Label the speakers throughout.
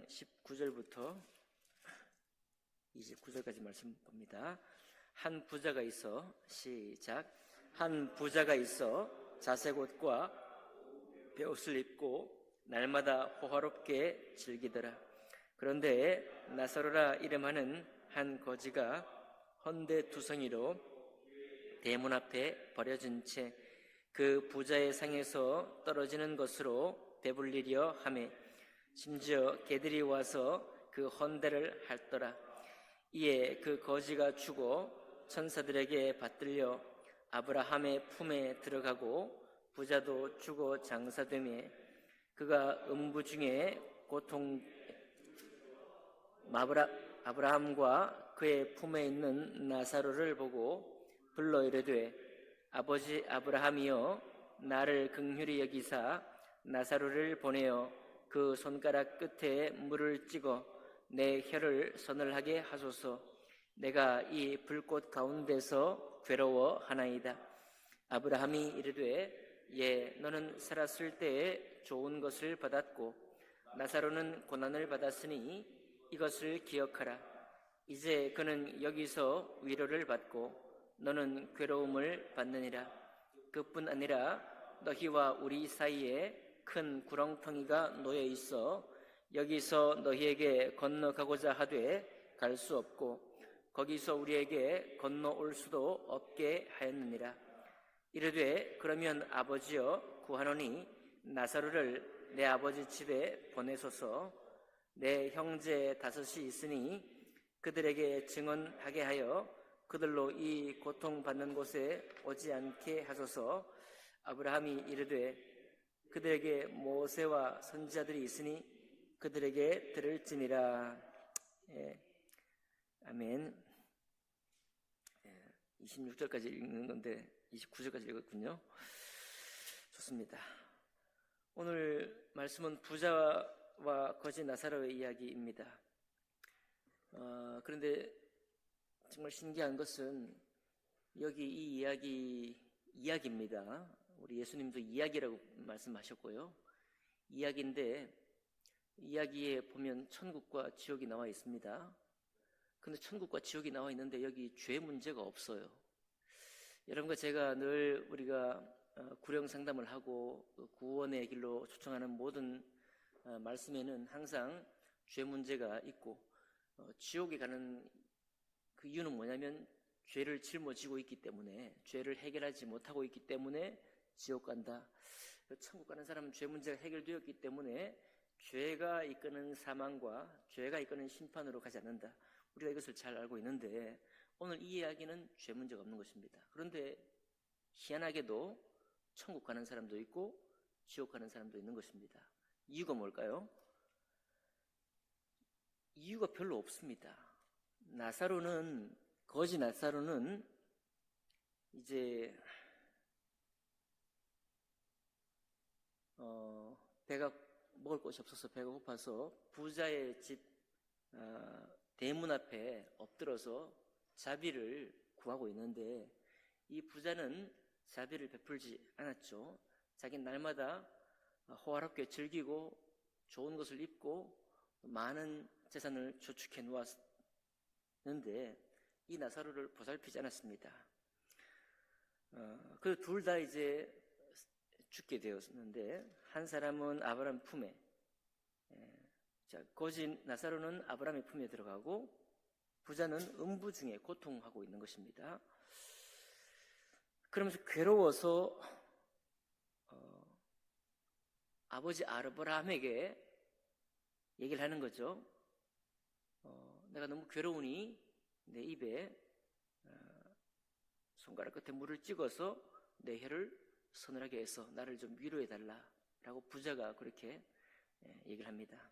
Speaker 1: 6장 19절부터 29절까지 말씀 봅니다. 한 부자가 있어, 시작. 한 부자가 있어 자색 옷과 베옷을 입고 날마다 호화롭게 즐기더라. 그런데 나사로라 이름하는 한 거지가 헌데 두성이로 대문 앞에 버려진 채 그 부자의 상에서 떨어지는 것으로 배불리려 하매 심지어 개들이 와서 그 헌데를 핥더라. 이에 그 거지가 죽어 천사들에게 받들려 아브라함의 품에 들어가고 부자도 죽어 장사되매 그가 음부 중에 아브라함과 그의 품에 있는 나사로를 보고 불러 이르되 아버지 아브라함이여 나를 긍휼히 여기사 나사로를 보내어 그 손가락 끝에 물을 찍어 내 혀를 서늘하게 하소서. 내가 이 불꽃 가운데서 괴로워하나이다. 아브라함이 이르되 예, 너는 살았을 때에 좋은 것을 받았고 나사로는 고난을 받았으니 이것을 기억하라. 이제 그는 여기서 위로를 받고 너는 괴로움을 받느니라. 그뿐 아니라 너희와 우리 사이에 큰 구렁텅이가 놓여 있어 여기서 너희에게 건너가고자 하되 갈 수 없고 거기서 우리에게 건너올 수도 없게 하였느니라. 이르되 그러면 아버지여 구하노니 나사로를 내 아버지 집에 보내소서. 내 형제 5이 있으니 그들에게 증언하게 하여 그들로 이 고통받는 곳에 오지 않게 하소서. 아브라함이 이르되 그들에게 모세와 선지자들이 있으니 그들에게 들을지니라. 예. 아멘. 26절까지 읽는 건데 29절까지 읽었군요. 좋습니다. 오늘 말씀은 부자와 거지 나사로의 이야기입니다. 그런데 정말 신기한 것은 여기 이 이야기입니다. 우리 예수님도 이야기라고 말씀하셨고요. 이야기인데 이야기에 보면 천국과 지옥이 나와 있습니다. 근데 천국과 지옥이 나와 있는데 여기 죄 문제가 없어요. 여러분과 제가 늘 우리가 구령 상담을 하고 구원의 길로 초청하는 모든 말씀에는 항상 죄 문제가 있고 지옥에 가는 그 이유는 뭐냐면 죄를 짊어지고 있기 때문에, 죄를 해결하지 못하고 있기 때문에 지옥 간다. 천국 가는 사람은 죄 문제가 해결되었기 때문에 죄가 이끄는 사망과 죄가 이끄는 심판으로 가지 않는다. 우리가 이것을 잘 알고 있는데 오늘 이 이야기는 죄 문제가 없는 것입니다. 그런데 희한하게도 천국 가는 사람도 있고 지옥 가는 사람도 있는 것입니다. 이유가 뭘까요? 이유가 별로 없습니다. 거지 나사로는 이제 배가 먹을 것이 없어서 배가 고파서 부자의 집 대문 앞에 엎드려서 자비를 구하고 있는데 이 부자는 자비를 베풀지 않았죠. 자기는 날마다 호화롭게 즐기고 좋은 것을 입고 많은 재산을 저축해 놓았는데 이 나사로를 보살피지 않았습니다. 그 둘 다 이제 죽게 되었는데 한 사람은 아브라함 품에, 거지 나사로는 아브라함의 품에 들어가고 부자는 음부 중에 고통하고 있는 것입니다. 그러면서 괴로워서 아버지 아브라함에게 얘기를 하는 거죠. 내가 너무 괴로우니 내 입에 손가락 끝에 물을 찍어서 내 혀를 서늘하게 해서 나를 좀 위로해달라 라고 부자가 그렇게 얘기를 합니다.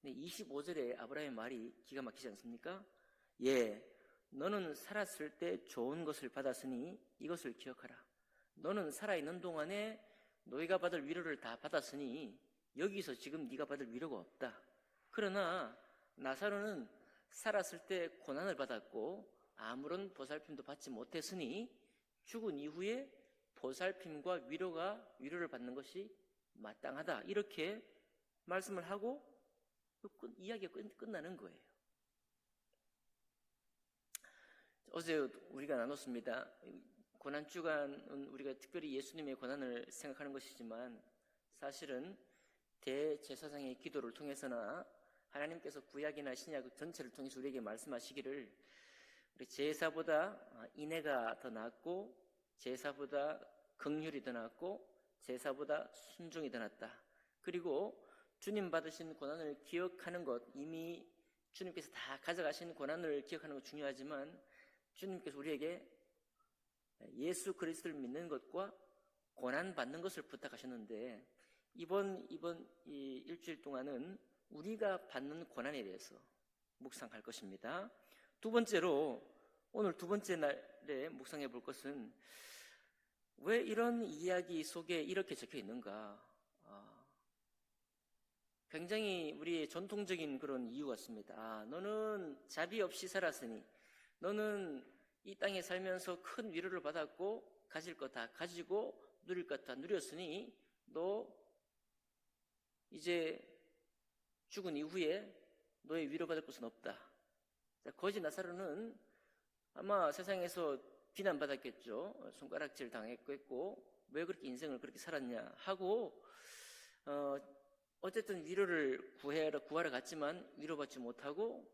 Speaker 1: 25절에 아브라함의 말이 기가 막히지 않습니까? 예, 너는 살았을 때 좋은 것을 받았으니 이것을 기억하라. 너는 살아있는 동안에 너희가 받을 위로를 다 받았으니 여기서 지금 네가 받을 위로가 없다. 그러나 나사로는 살았을 때 고난을 받았고 아무런 보살핌도 받지 못했으니 죽은 이후에 보살핌과 위로를 받는 것이 마땅하다. 이렇게 말씀을 하고 이야기가 끝나는 거예요. 어제 우리가 나눴습니다. 고난주간은 우리가 특별히 예수님의 고난을 생각하는 것이지만 사실은 대제사장의 기도를 통해서나 하나님께서 구약이나 신약 전체를 통해서 우리에게 말씀하시기를 우리 제사보다 인애가 더 낫고 제사보다 긍휼이 더 낫고 제사보다 순종이 더 낫다. 그리고 주님 받으신 고난을 기억하는 것, 이미 주님께서 다 가져가신 고난을 기억하는 것 중요하지만 주님께서 우리에게 예수 그리스도를 믿는 것과 고난 받는 것을 부탁하셨는데 이번 이 일주일 동안은 우리가 받는 고난에 대해서 묵상할 것입니다. 두 번째로 오늘 두 번째 날에 묵상해 볼 것은 왜 이런 이야기 속에 이렇게 적혀 있는가? 굉장히 우리의 전통적인 그런 이유 같습니다. 너는 자비 없이 살았으니, 너는 이 땅에 살면서 큰 위로를 받았고 가질 것 다 가지고 누릴 것 다 누렸으니 너 이제 죽은 이후에 너의 위로받을 것은 없다. 거지 나사로는 아마 세상에서 비난받았겠죠. 손가락질 당했겠고 왜 그렇게 인생을 그렇게 살았냐 하고 어쨌든 위로를 구하러 갔지만 위로받지 못하고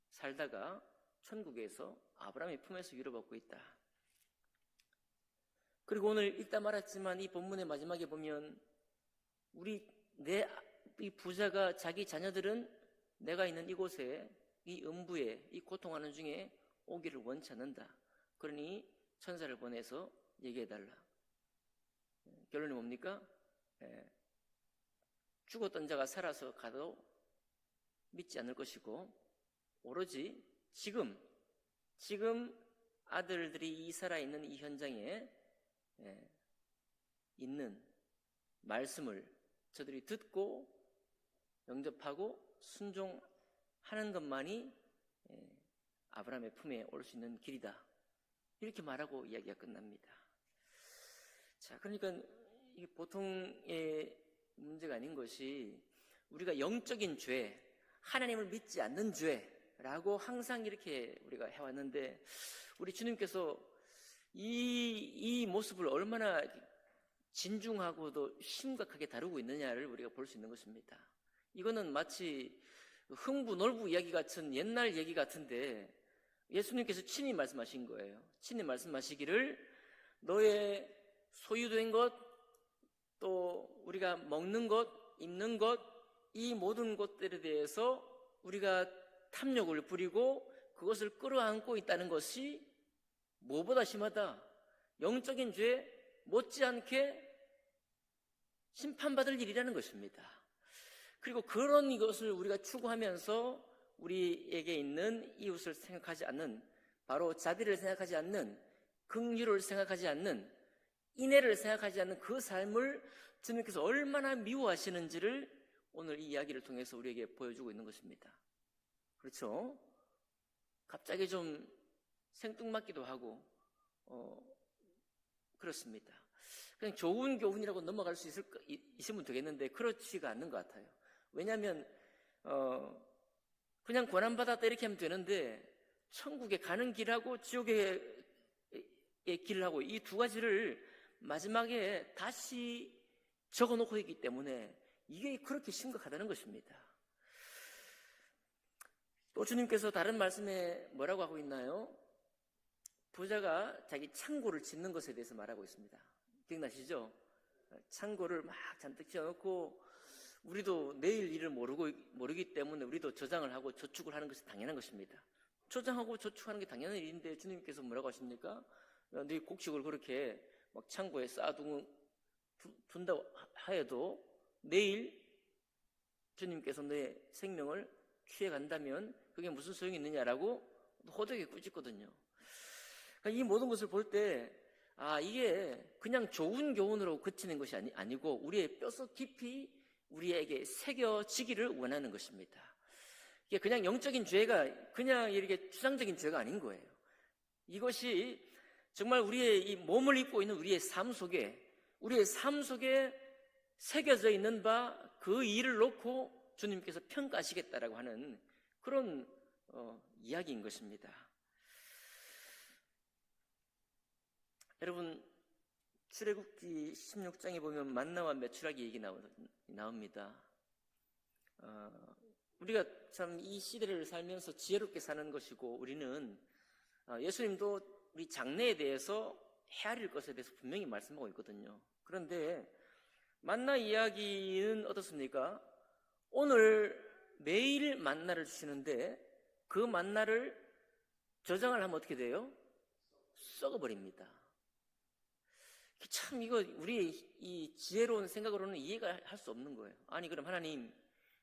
Speaker 1: 살다가 천국에서 아브라함의 품에서 위로받고 있다. 그리고 오늘 읽다 말았지만 이 본문의 마지막에 보면 이 부자가 자기 자녀들은 내가 있는 이곳에 이 음부에 이 고통하는 중에 오기를 원치 않는다. 그러니 천사를 보내서 얘기해달라. 결론이 뭡니까? 죽었던 자가 살아서 가도 믿지 않을 것이고 오로지 지금 아들들이 이 살아있는 이 현장에 있는 말씀을 저들이 듣고 영접하고 순종하는 것만이 아브라함의 품에 올 수 있는 길이다. 이렇게 말하고 이야기가 끝납니다. 자, 그러니까 이게 보통의 문제가 아닌 것이 우리가 영적인 죄, 하나님을 믿지 않는 죄라고 항상 이렇게 우리가 해왔는데 우리 주님께서 이 모습을 얼마나 진중하고도 심각하게 다루고 있느냐를 우리가 볼 수 있는 것입니다. 이거는 마치 흥부놀부 이야기 같은 옛날 얘기 같은데 예수님께서 친히 말씀하신 거예요. 친히 말씀하시기를 너의 소유된 것, 또 우리가 먹는 것, 입는 것, 이 모든 것들에 대해서 우리가 탐욕을 부리고 그것을 끌어안고 있다는 것이 무엇보다 심하다. 영적인 죄 못지않게 심판받을 일이라는 것입니다. 그리고 그런 것을 우리가 추구하면서 우리에게 있는 이웃을 생각하지 않는, 바로 자비를 생각하지 않는, 긍휼을 생각하지 않는, 인애를 생각하지 않는 그 삶을 주님께서 얼마나 미워하시는지를 오늘 이 이야기를 통해서 우리에게 보여주고 있는 것입니다. 그렇죠? 갑자기 좀 생뚱맞기도 하고 그렇습니다. 그냥 좋은 교훈이라고 넘어갈 수 있으면 되겠는데 그렇지가 않는 것 같아요. 왜냐하면 그냥 고난받았다 이렇게 하면 되는데 천국에 가는 길하고 지옥의 길하고 이 두 가지를 마지막에 다시 적어놓고 있기 때문에 이게 그렇게 심각하다는 것입니다. 또 주님께서 다른 말씀에 뭐라고 하고 있나요? 부자가 자기 창고를 짓는 것에 대해서 말하고 있습니다. 기억나시죠? 창고를 막 잔뜩 지어놓고 우리도 내일 일을 모르기 때문에 우리도 저장을 하고 저축을 하는 것이 당연한 것입니다. 저장하고 저축하는 게 당연한 일인데 주님께서 뭐라고 하십니까? 네 곡식을 그렇게 막 창고에 쌓아둔다 하여도 내일 주님께서 내 생명을 취해간다면 그게 무슨 소용이 있느냐라고 호되게 꾸짖거든요. 그러니까 이 모든 것을 볼 때 이게 그냥 좋은 교훈으로 그치는 것이 아니고 우리의 뼛속 깊이 우리에게 새겨지기를 원하는 것입니다. 이게 그냥 영적인 죄가 그냥 이렇게 추상적인 죄가 아닌 거예요. 이것이 정말 우리의 이 몸을 입고 있는 우리의 삶 속에 새겨져 있는 바 그 일을 놓고 주님께서 평가하시겠다라고 하는 그런 이야기인 것입니다. 여러분, 출애굽기 16장에 보면 만나와 메추라기 얘기 나옵니다. 우리가 참 이 시대를 살면서 지혜롭게 사는 것이고, 우리는 예수님도 우리 장래에 대해서 헤아릴 것에 대해서 분명히 말씀하고 있거든요. 그런데 만나 이야기는 어떻습니까? 오늘 매일 만나를 주시는데 그 만나를 저장을 하면 어떻게 돼요? 썩어버립니다. 참 이거 우리의 이 지혜로운 생각으로는 이해가 할 수 없는 거예요. 아니 그럼 하나님,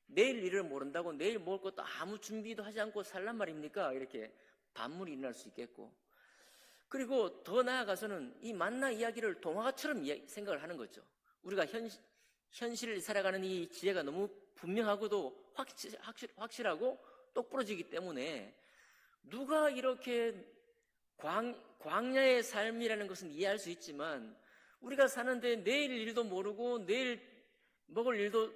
Speaker 1: 내일 일을 모른다고 내일 먹을 것도 아무 준비도 하지 않고 살란 말입니까? 이렇게 반문이 일어날 수 있겠고, 그리고 더 나아가서는 이 만나 이야기를 동화처럼 생각을 하는 거죠. 우리가 현실을 살아가는 이 지혜가 너무 분명하고도 확실하고 똑부러지기 때문에 누가 이렇게 광야의 삶이라는 것은 이해할 수 있지만, 우리가 사는데 내일 일도 모르고 내일 먹을 일도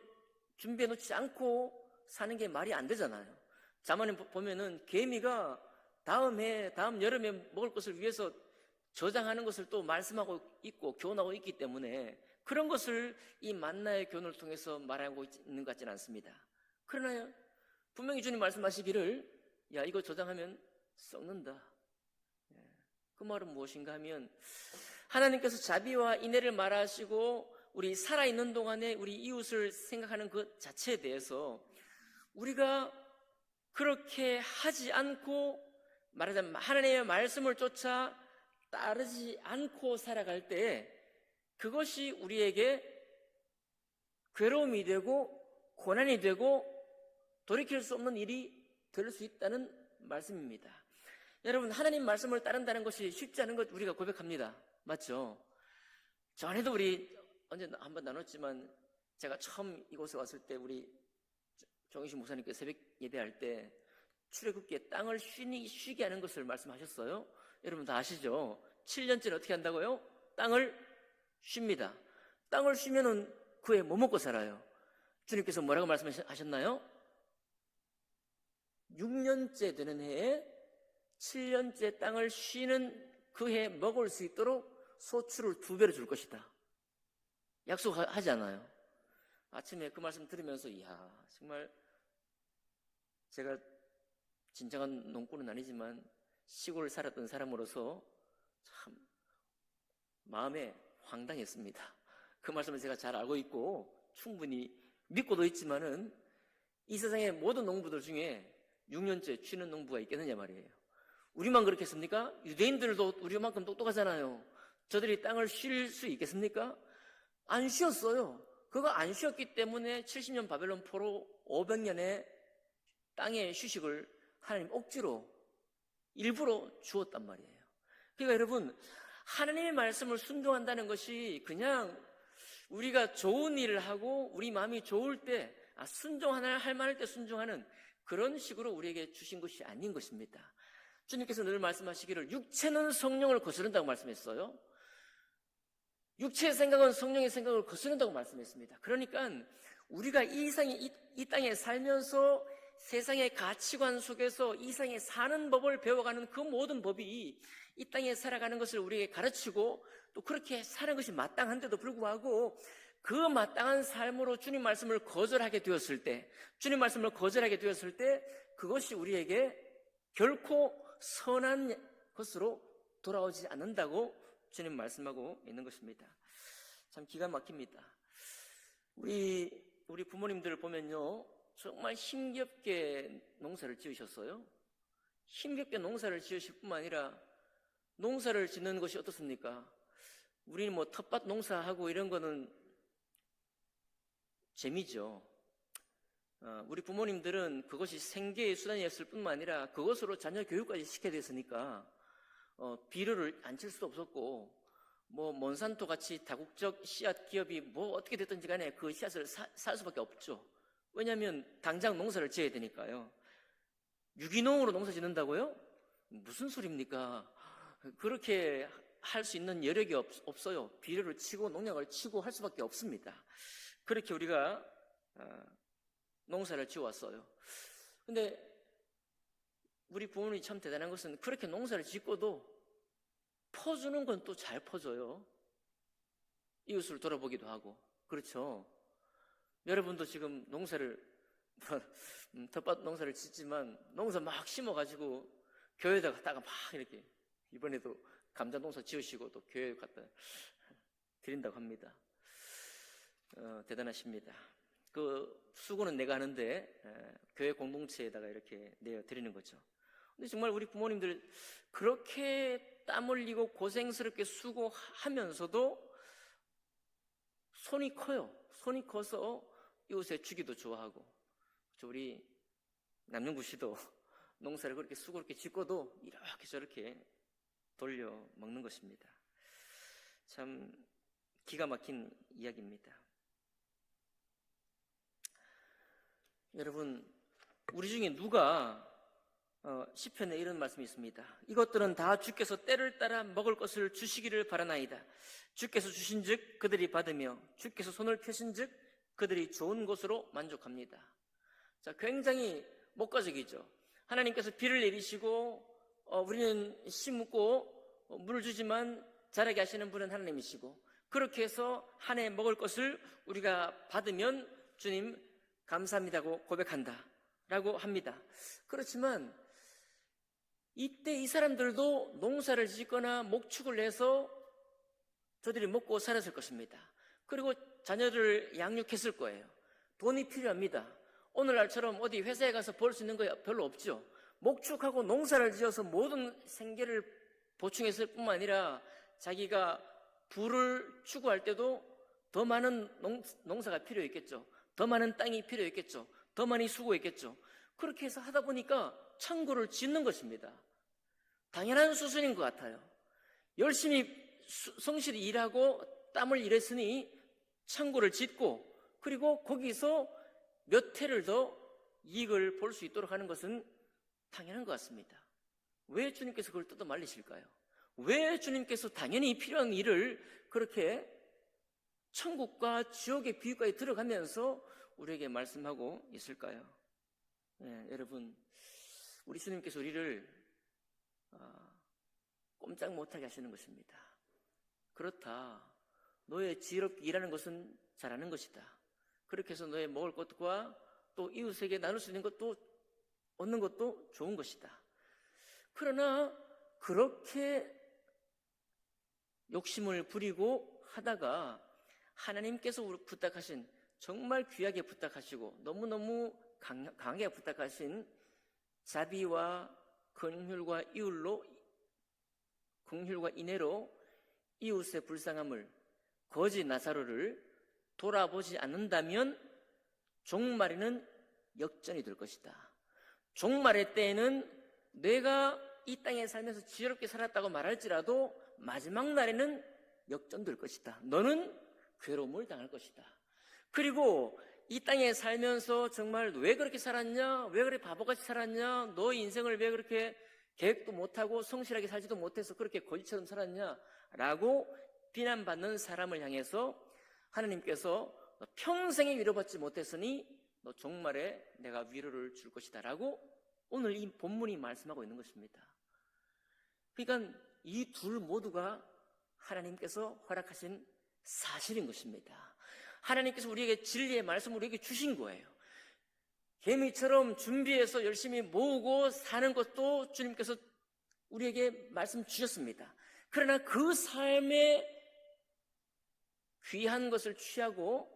Speaker 1: 준비해 놓지 않고 사는 게 말이 안 되잖아요. 잠언에 보면은 개미가 다음 여름에 먹을 것을 위해서 저장하는 것을 또 말씀하고 있고 교훈하고 있기 때문에 그런 것을 이 만나의 교훈을 통해서 말하고 있는 것 같지는 않습니다. 그러나 분명히 주님 말씀하시기를, 야, 이거 저장하면 썩는다. 그 말은 무엇인가 하면, 하나님께서 자비와 인애를 말하시고 우리 살아있는 동안에 우리 이웃을 생각하는 것 자체에 대해서 우리가 그렇게 하지 않고, 말하자면 하나님의 말씀을 쫓아 따르지 않고 살아갈 때 그것이 우리에게 괴로움이 되고 고난이 되고 돌이킬 수 없는 일이 될 수 있다는 말씀입니다. 여러분, 하나님 말씀을 따른다는 것이 쉽지 않은 것 우리가 고백합니다. 맞죠? 전에도 우리 언제 한번 나눴지만, 제가 처음 이곳에 왔을 때 우리 정의신 목사님께 새벽 예배할 때 출애굽기에 땅을 쉬게 하는 것을 말씀하셨어요. 여러분 다 아시죠? 7년째는 어떻게 한다고요? 땅을 쉽니다. 땅을 쉬면은 그 해 뭐 먹고 살아요? 주님께서 뭐라고 말씀하셨나요? 6년째 되는 해에 7년째 땅을 쉬는 그 해 먹을 수 있도록 소출을 2배로 줄 것이다. 약속하지 않아요? 아침에 그 말씀 들으면서, 이야, 정말 제가 진정한 농꾼은 아니지만 시골 살았던 사람으로서 참 마음에 황당했습니다. 그 말씀을 제가 잘 알고 있고 충분히 믿고도 있지만은, 이 세상의 모든 농부들 중에 6년째 쉬는 농부가 있겠느냐 말이에요. 우리만 그렇겠습니까? 유대인들도 우리만큼 똑똑하잖아요. 저들이 땅을 쉴 수 있겠습니까? 안 쉬었어요. 그거 안 쉬었기 때문에 70년 바벨론 포로 500년의 땅의 휴식을 하나님 억지로 일부러 주었단 말이에요. 그러니까 여러분, 하나님의 말씀을 순종한다는 것이 그냥 우리가 좋은 일을 하고 우리 마음이 좋을 때 순종하나 할 만할 때 순종하는 그런 식으로 우리에게 주신 것이 아닌 것입니다. 주님께서 늘 말씀하시기를 육체는 성령을 거스른다고 말씀했어요. 육체의 생각은 성령의 생각을 거스른다고 말씀했습니다. 그러니까 우리가 이 땅에 살면서 세상의 가치관 속에서 이 세상에 사는 법을 배워가는 그 모든 법이 이 땅에 살아가는 것을 우리에게 가르치고, 또 그렇게 사는 것이 마땅한데도 불구하고 그 마땅한 삶으로 주님 말씀을 거절하게 되었을 때, 그것이 우리에게 결코 선한 것으로 돌아오지 않는다고 주님 말씀하고 있는 것입니다. 참 기가 막힙니다. 우리 부모님들 보면요, 정말 힘겹게 농사를 지으셨어요. 힘겹게 농사를 지으실 뿐만 아니라 농사를 짓는 것이 어떻습니까? 우리는 뭐 텃밭 농사하고 이런 거는 재미죠. 우리 부모님들은 그것이 생계의 수단이었을 뿐만 아니라 그것으로 자녀 교육까지 시켜야 됐으니까 비료를 안 칠 수도 없었고, 뭐 몬산토 같이 다국적 씨앗 기업이 뭐 어떻게 됐든지 간에 그 씨앗을 살 수밖에 없죠. 왜냐하면 당장 농사를 지어야 되니까요. 유기농으로 농사 짓는다고요? 무슨 소리입니까? 그렇게 할 수 있는 여력이 없어요. 비료를 치고 농약을 치고 할 수밖에 없습니다. 그렇게 우리가 농사를 지어왔어요. 근데 우리 부모님이 참 대단한 것은 그렇게 농사를 짓고도 퍼주는 건 또 잘 퍼줘요. 이웃을 돌아보기도 하고. 그렇죠? 여러분도 지금 농사를 텃밭 농사를 짓지만 농사 막 심어가지고 교회에다 갔다가 막 이렇게 이번에도 감자 농사 지으시고 또 교회에 갖다 드린다고 합니다. 대단하십니다. 그 수고는 내가 하는데 교회 공동체에다가 이렇게 내어 드리는 거죠. 근데 정말 우리 부모님들 그렇게 땀 흘리고 고생스럽게 수고하면서도 손이 커요. 손이 커서 이웃에 주기도 좋아하고. 우리 남영구 씨도 농사를 그렇게 수고롭게 짓고도 이렇게 저렇게 돌려 먹는 것입니다. 참 기가 막힌 이야기입니다. 여러분, 우리 중에 누가 시편에 이런 말씀이 있습니다. 이것들은 다 주께서 때를 따라 먹을 것을 주시기를 바라나이다. 주께서 주신즉 그들이 받으며 주께서 손을 펴신즉 그들이 좋은 것으로 만족합니다. 자, 굉장히 목가적이죠. 하나님께서 비를 내리시고 우리는 심고 물을 주지만 자라게 하시는 분은 하나님이시고, 그렇게 해서 한 해 먹을 것을 우리가 받으면 주님 감사합니다고 고백한다 라고 합니다. 그렇지만 이때 이 사람들도 농사를 짓거나 목축을 해서 저들이 먹고 살았을 것입니다. 그리고 자녀를 양육했을 거예요. 돈이 필요합니다. 오늘날처럼 어디 회사에 가서 벌 수 있는 거 별로 없죠. 목축하고 농사를 지어서 모든 생계를 보충했을 뿐만 아니라 자기가 부를 추구할 때도 더 많은 농사가 필요했겠죠. 더 많은 땅이 필요했겠죠. 더 많이 수고했겠죠. 그렇게 해서 하다 보니까 창고를 짓는 것입니다. 당연한 수순인 것 같아요. 열심히 성실히 일하고 땀을 일했으니 창고를 짓고, 그리고 거기서 몇 해를 더 이익을 볼 수 있도록 하는 것은 당연한 것 같습니다. 왜 주님께서 그걸 뜯어 말리실까요? 왜 주님께서 당연히 필요한 일을 그렇게 천국과 지옥의 비유까지 들어가면서 우리에게 말씀하고 있을까요? 여러분, 우리 주님께서 우리를 꼼짝 못하게 하시는 것입니다. 그렇다, 너의 지혜롭게 일하는 것은 잘하는 것이다. 그렇게 해서 너의 먹을 것과 또 이웃에게 나눌 수 있는 것도 얻는 것도 좋은 것이다. 그러나 그렇게 욕심을 부리고 하다가 하나님께서 부탁하신, 정말 귀하게 부탁하시고 너무너무 강하게 부탁하신 자비와 긍휼과 인애로 이웃의 불쌍함을, 거지 나사로를 돌아보지 않는다면 종말에는 역전이 될 것이다. 종말의 때에는 내가 이 땅에 살면서 지혜롭게 살았다고 말할지라도 마지막 날에는 역전될 것이다. 너는 괴로움을 당할 것이다. 그리고 이 땅에 살면서 정말 왜 그렇게 살았냐? 왜 그렇게 바보같이 살았냐? 너 인생을 왜 그렇게 계획도 못하고 성실하게 살지도 못해서 그렇게 거지처럼 살았냐? 라고 비난받는 사람을 향해서 하나님께서 너 평생에 위로받지 못했으니 너 종말에 내가 위로를 줄 것이다 라고 오늘 이 본문이 말씀하고 있는 것입니다. 그러니까 이 둘 모두가 하나님께서 허락하신 사실인 것입니다. 하나님께서 우리에게 진리의 말씀을 우리에게 주신 거예요. 개미처럼 준비해서 열심히 모으고 사는 것도 주님께서 우리에게 말씀 주셨습니다. 그러나 그 삶에 귀한 것을 취하고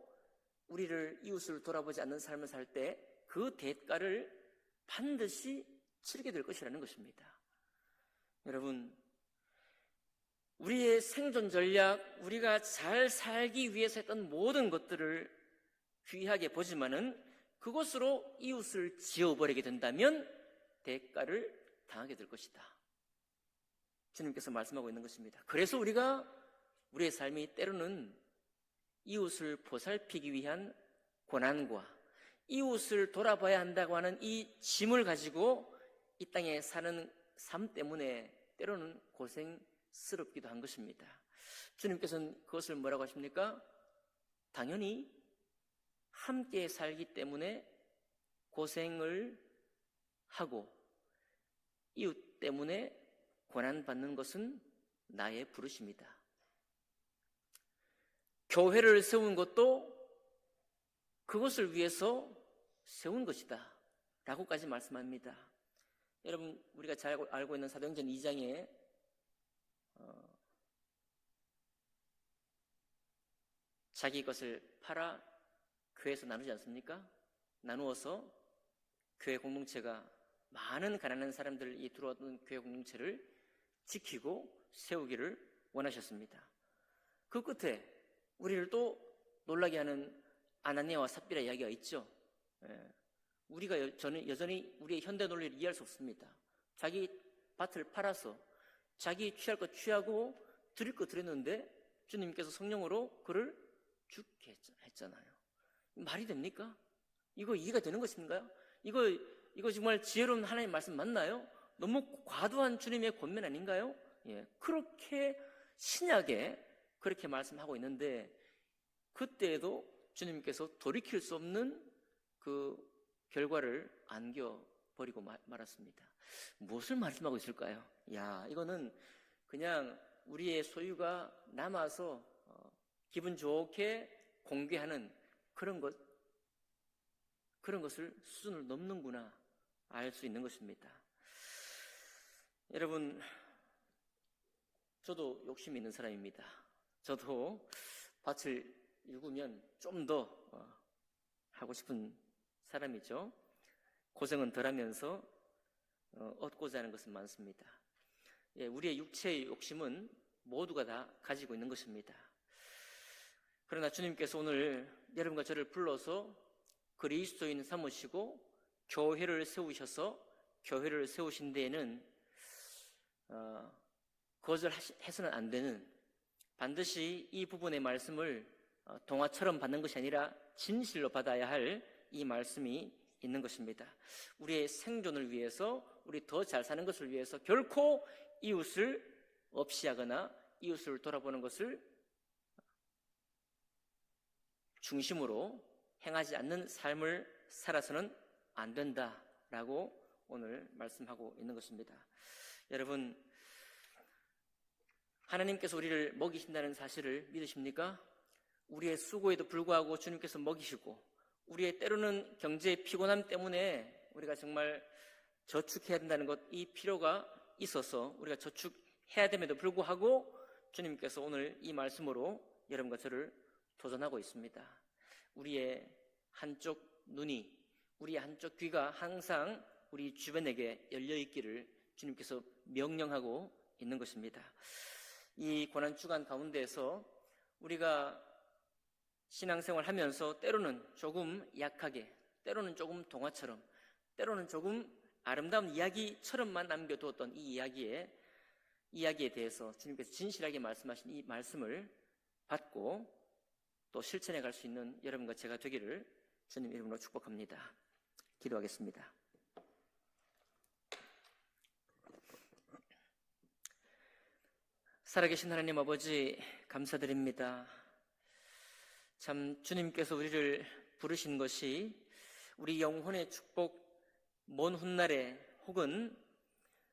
Speaker 1: 우리를 이웃을 돌아보지 않는 삶을 살 때 그 대가를 반드시 치르게 될 것이라는 것입니다. 여러분, 우리의 생존 전략, 우리가 잘 살기 위해서 했던 모든 것들을 귀하게 보지만은 그것으로 이웃을 지어버리게 된다면 대가를 당하게 될 것이다. 주님께서 말씀하고 있는 것입니다. 그래서 우리가 우리의 삶이 때로는 이웃을 보살피기 위한 고난과 이웃을 돌아봐야 한다고 하는 이 짐을 가지고 이 땅에 사는 삶 때문에 때로는 고생스럽기도 한 것입니다. 주님께서는 그것을 뭐라고 하십니까? 당연히 함께 살기 때문에 고생을 하고 이웃 때문에 고난받는 것은 나의 부르심이다. 교회를 세운 것도 그것을 위해서 세운 것이다 라고까지 말씀합니다. 여러분, 우리가 잘 알고 있는 사도행전 2장에 자기 것을 팔아 교회에서 나누지 않습니까? 나누어서 교회 공동체가 많은 가난한 사람들이 들어왔던 교회 공동체를 지키고 세우기를 원하셨습니다. 그 끝에 우리를 또 놀라게 하는 아나니아와 삽비라 이야기가 있죠. 우리가 저는 여전히 우리의 현대 논리를 이해할 수 없습니다. 자기 밭을 팔아서 자기 취할 것 취하고 드릴 것 드렸는데 주님께서 성령으로 그를 죽게 했잖아요. 말이 됩니까? 이거 이해가 되는 것인가요? 이거 정말 지혜로운 하나님의 말씀 맞나요? 너무 과도한 주님의 권면 아닌가요? 그렇게 신약에 그렇게 말씀하고 있는데 그때에도 주님께서 돌이킬 수 없는 그 결과를 안겨버리고 말았습니다. 무엇을 말씀하고 있을까요? 이거는 그냥 우리의 소유가 남아서 기분 좋게 공개하는 그런 것을 수준을 넘는구나 알 수 있는 것입니다. 여러분, 저도 욕심이 있는 사람입니다. 저도 밭을 일구면 좀 더 하고 싶은 사람이죠. 고생은 덜하면서 얻고자 하는 것은 많습니다. 우리의 육체의 욕심은 모두가 다 가지고 있는 것입니다. 그러나 주님께서 오늘 여러분과 저를 불러서 그리스도인 삼으시고 교회를 세우셔서 교회를 세우신 데에는 거절해서는 안 되는, 반드시 이 부분의 말씀을 동화처럼 받는 것이 아니라 진실로 받아야 할 이 말씀이 있는 것입니다. 우리의 생존을 위해서, 우리 더 잘 사는 것을 위해서 결코 이웃을 없이 하거나 이웃을 돌아보는 것을 중심으로 행하지 않는 삶을 살아서는 안 된다라고 오늘 말씀하고 있는 것입니다. 여러분, 하나님께서 우리를 먹이신다는 사실을 믿으십니까? 우리의 수고에도 불구하고 주님께서 먹이시고, 우리의 때로는 경제의 피곤함 때문에 우리가 정말 저축해야 된다는 것, 이 필요가 있어서 우리가 저축해야 됨에도 불구하고 주님께서 오늘 이 말씀으로 여러분과 저를 도전하고 있습니다. 우리의 한쪽 눈이, 우리의 한쪽 귀가 항상 우리 주변에게 열려있기를 주님께서 명령하고 있는 것입니다. 이 고난주간 가운데에서 우리가 신앙생활 하면서 때로는 조금 약하게, 때로는 조금 동화처럼, 때로는 조금 아름다운 이야기처럼만 남겨두었던 이 이야기에 대해서 주님께서 진실하게 말씀하신 이 말씀을 받고 또 실천해 갈 수 있는 여러분과 제가 되기를 주님 이름으로 축복합니다. 기도하겠습니다. 살아계신 하나님 아버지, 감사드립니다. 참 주님께서 우리를 부르신 것이 우리 영혼의 축복, 먼 훗날에 혹은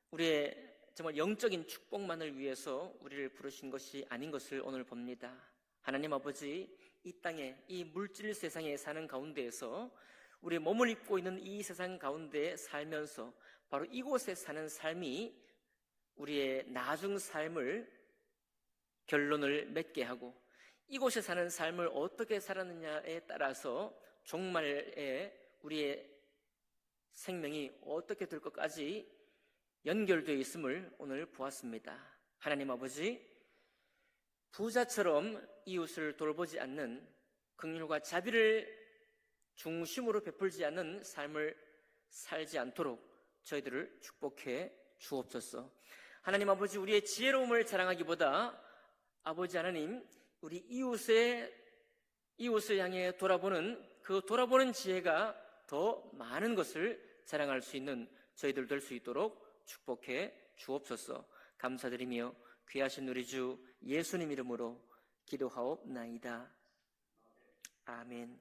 Speaker 1: 우리의 정말 영적인 축복만을 위해서 우리를 부르신 것이 아닌 것을 오늘 봅니다. 하나님 아버지, 이 땅에, 이 물질 세상에 사는 가운데에서 우리 몸을 입고 있는 이 세상 가운데 살면서 바로 이곳에 사는 삶이 우리의 나중 삶을 결론을 맺게 하고, 이곳에 사는 삶을 어떻게 살았느냐에 따라서 종말에 우리의 생명이 어떻게 될 것까지 연결되어 있음을 오늘 보았습니다. 하나님 아버지, 부자처럼 이웃을 돌보지 않는, 긍휼과 자비를 중심으로 베풀지 않는 삶을 살지 않도록 저희들을 축복해 주옵소서. 하나님 아버지, 우리의 지혜로움을 자랑하기보다 아버지 하나님, 우리 이웃을 향해 돌아보는 지혜가 더 많은 것을 자랑할 수 있는 저희들 될 수 있도록 축복해 주옵소서. 감사드리며 귀하신 우리 주 예수님 이름으로 기도하옵나이다. 아멘.